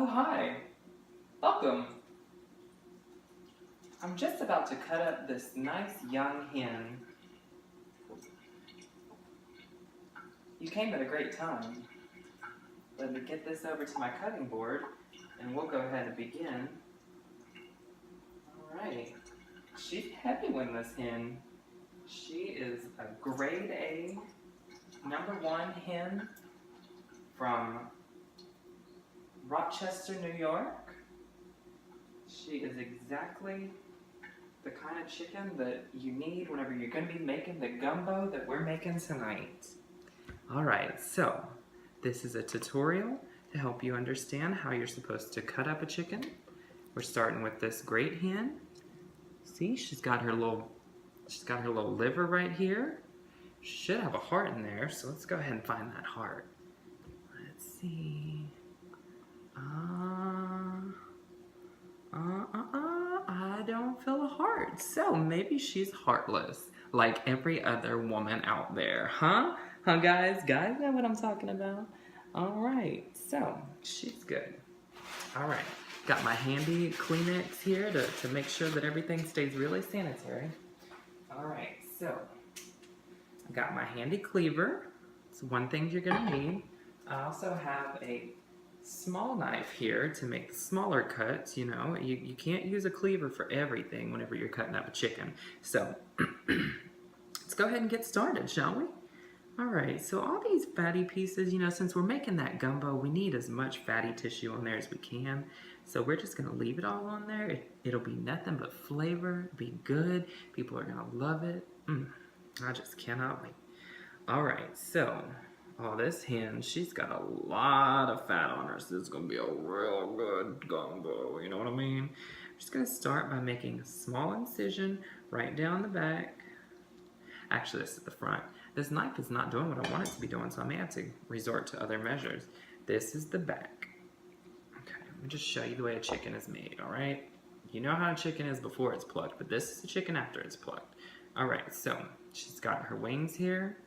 Oh, hi. Welcome. I'm just about to cut up this nice young hen. You came at a great time. Let me get this over to my cutting board, and we'll go ahead and begin. Alright. She's heavy one, this hen. She is a grade A, #1 hen from Rochester, New York. She is exactly the kind of chicken that you need whenever you're going to be making the gumbo that we're making tonight. Alright, so this is a tutorial to help you understand how you're supposed to cut up a chicken. We're starting with this great hen. See, she's got her little liver right here. She should have a heart in there, so let's go ahead and find that heart. Let's see. I don't feel a heart. So maybe she's heartless, like every other woman out there, huh? Huh, guys? Guys know what I'm talking about? Alright, so she's good. Alright, got my handy Kleenex here to make sure that everything stays really sanitary. Alright, so I got my handy cleaver. It's one thing you're gonna need. I also have a small knife here to make smaller cuts. You know, you can't use a cleaver for everything whenever you're cutting up a chicken. So let's go ahead and get started, shall we? Alright, so all these fatty pieces, you know, since we're making that gumbo, we need as much fatty tissue on there as we can. So we're just going to leave it all on there. It'll be nothing but flavor, it'll be good, people are going to love it. I just cannot wait. Alright, so this hen, she's got a lot of fat on her, so this is going to be a real good gumbo, you know what I mean? I'm just going to start by making a small incision right down the back. Actually, this is the front. This knife is not doing what I want it to be doing, so I may have to resort to other measures. This is the back. Okay, let me just show you the way a chicken is made, alright? You know how a chicken is before it's plucked, but this is the chicken after it's plucked. Alright, so she's got her wings here.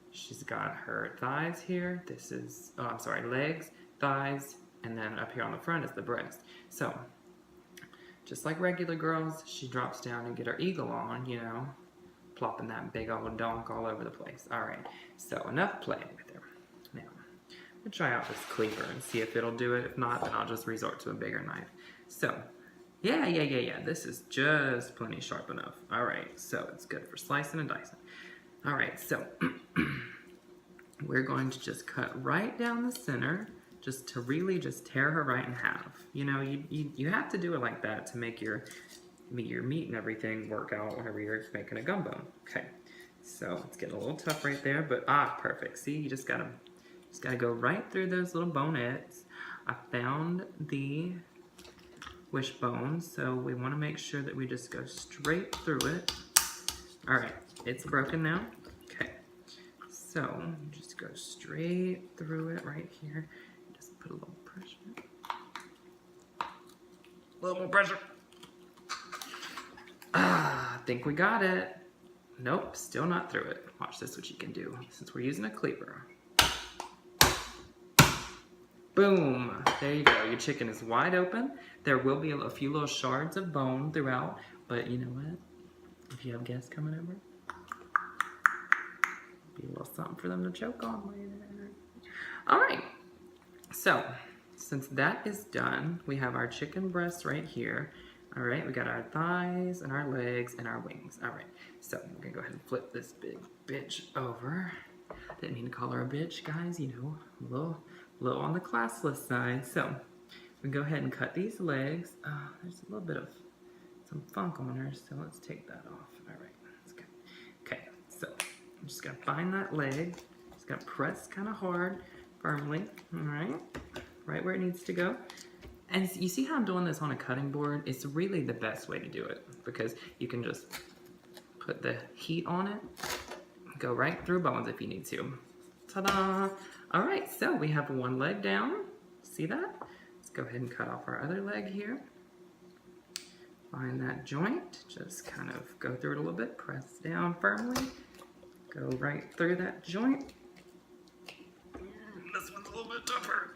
She's got her thighs here. This is, legs, thighs, and then up here on the front is the breast. So, just like regular girls, she drops down and get her eagle on, you know, plopping that big old donk all over the place. Alright, so enough playing with her. Now, we'll try out this cleaver and see if it'll do it. If not, then I'll just resort to a bigger knife. So, yeah, this is just plenty sharp enough. Alright, so it's good for slicing and dicing. Alright, so we're going to just cut right down the center, just to really just tear her right in half. You know, you have to do it like that to make your meat and everything work out whenever you're making a gumbo. Okay, so it's getting a little tough right there, but perfect. See, you just gotta go right through those little bonettes. I found the wishbone, so we want to make sure that we just go straight through it. Alright, it's broken now. Okay, so just go straight through it right here. Just put a little pressure. A little more pressure. I think we got it. Nope, still not through it. Watch this, what you can do since we're using a cleaver. Boom! There you go. Your chicken is wide open. There will be a few little shards of bone throughout, but you know what? If you have guests coming over, be a little something for them to choke on later. Alright, so since that is done, we have our chicken breast right here. Alright, we got our thighs and our legs and our wings. Alright, so I'm gonna go ahead and flip this big bitch over. Didn't mean to call her a bitch, guys, you know, a little on the classless side. So we go ahead and cut these legs. There's a little bit of some funk on her, so let's take that off. Alright, that's good. Okay, so I'm just gonna find that leg. Just gonna press kind of hard, firmly. Alright, right where it needs to go. And you see how I'm doing this on a cutting board? It's really the best way to do it because you can just put the heat on it, go right through bones if you need to. Ta-da! Alright, so we have one leg down. See that? Let's go ahead and cut off our other leg here. Find that joint, just kind of go through it a little bit, press down firmly, go right through that joint. This one's a little bit tougher.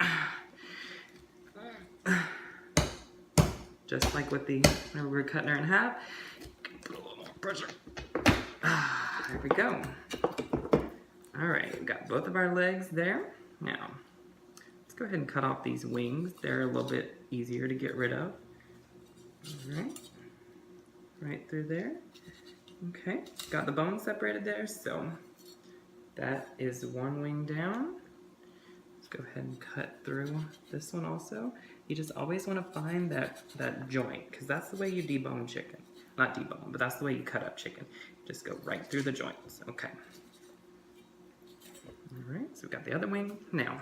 just like with the, whenever we're cutting her in half. Put a little more pressure. There we go. All right, we've got both of our legs there. Now, let's go ahead and cut off these wings. They're a little bit easier to get rid of. All right, right through there. Okay, got the bone separated there, so that is one wing down. Let's go ahead and cut through this one also. You just always want to find that joint, because that's the way you debone chicken. Not debone, but that's the way you cut up chicken. Just go right through the joints. Okay. All right, so we've got the other wing. Now,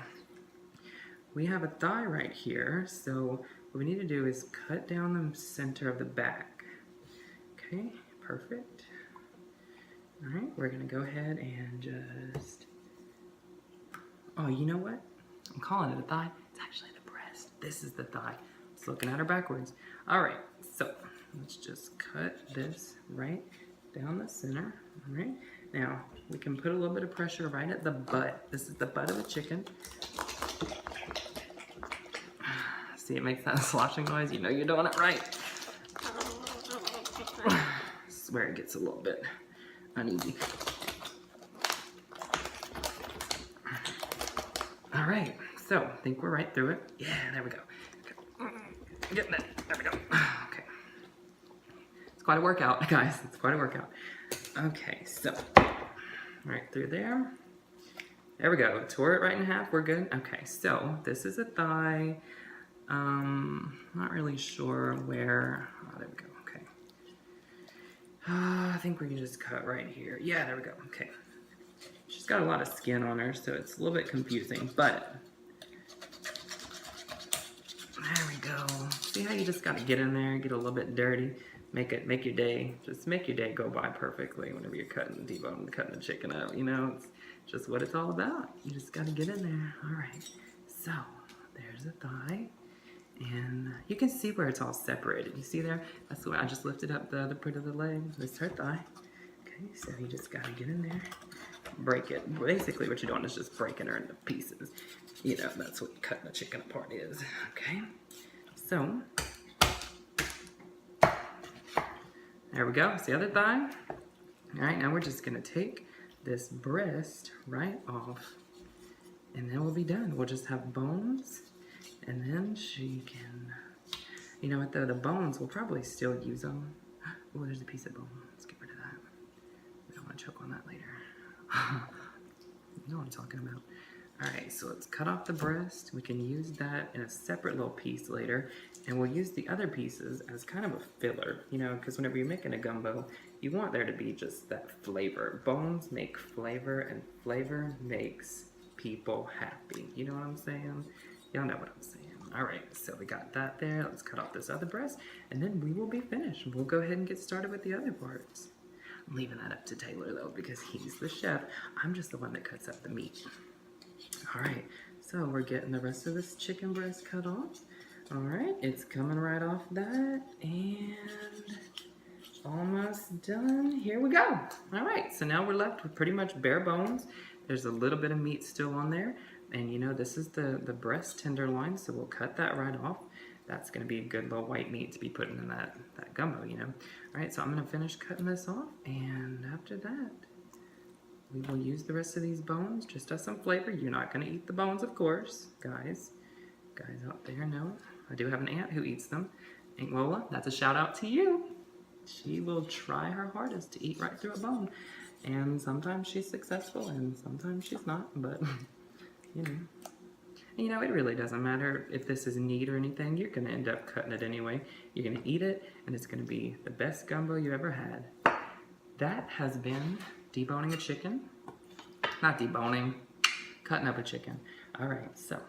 we have a thigh right here, so what we need to do is cut down the center of the back. Okay, perfect. All right, we're gonna go ahead and just, oh, you know what? I'm calling it a thigh. It's actually the breast. This is the thigh. It's looking at her backwards. All right, so let's just cut this right down the center. All right, now we can put a little bit of pressure right at the butt. This is the butt of the chicken. See, it makes that sloshing noise. You know you're doing it right. I swear it gets a little bit uneasy. All right, so I think we're right through it. Yeah, there we go. Okay. Getting it. There we go. Okay. It's quite a workout, guys. It's quite a workout. Okay, so right through there. There we go. Tore it right in half. We're good. Okay, so this is a thigh. Not really sure where. Oh, there we go. Okay. I think we can just cut right here. Yeah, there we go. Okay. She's got a lot of skin on her, so it's a little bit confusing, but there we go. See how you just gotta get in there, get a little bit dirty, make your day go by perfectly whenever you're cutting the chicken out. You know, it's just what it's all about. You just gotta get in there. All right. So there's a thigh, and you can see where it's all separated. You see there? That's the way I just lifted up the other part of the leg. This is her thigh. Okay, so you just gotta get in there. Break it. Basically what you're doing is just breaking her into pieces. You know, that's what cutting a chicken apart is. Okay, so there we go. It's the other thigh. All right, now we're just gonna take this breast right off, and then we'll be done. We'll just have bones, and then she can, you know what though, the bones, we'll probably still use them. Oh, there's a piece of bone. Let's get rid of that. We don't want to choke on that later. You know what I'm talking about. Alright, so let's cut off the breast. We can use that in a separate little piece later, and we'll use the other pieces as kind of a filler, you know, because whenever you're making a gumbo, you want there to be just that flavor. Bones make flavor, and flavor makes people happy. You know what I'm saying? Y'all know what I'm saying. Alright, so we got that there. Let's cut off this other breast, and then we will be finished. We'll go ahead and get started with the other parts. I'm leaving that up to Taylor though, because he's the chef. I'm just the one that cuts up the meat. Alright, so we're getting the rest of this chicken breast cut off. Alright, it's coming right off that, and almost done. Here we go. Alright, so now we're left with pretty much bare bones. There's a little bit of meat still on there, and you know, this is the breast tenderloin, so we'll cut that right off. That's going to be a good little white meat to be putting in that gumbo, you know. Alright, so I'm going to finish cutting this off, and after that, we will use the rest of these bones just as some flavor. You're not going to eat the bones, of course, guys. Guys out there know. I do have an aunt who eats them. Aunt Lola, that's a shout out to you. She will try her hardest to eat right through a bone. And sometimes she's successful, and sometimes she's not, but, you know. And you know, it really doesn't matter if this is neat or anything. You're going to end up cutting it anyway. You're going to eat it, and it's going to be the best gumbo you ever had. That has been deboning a chicken. Not deboning, cutting up a chicken. Alright, so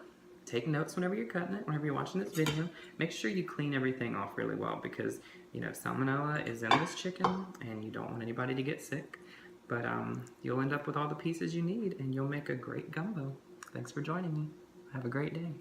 take notes whenever you're cutting it, whenever you're watching this video. Make sure you clean everything off really well, because, you know, salmonella is in this chicken, and you don't want anybody to get sick. But you'll end up with all the pieces you need, and you'll make a great gumbo. Thanks for joining me. Have a great day.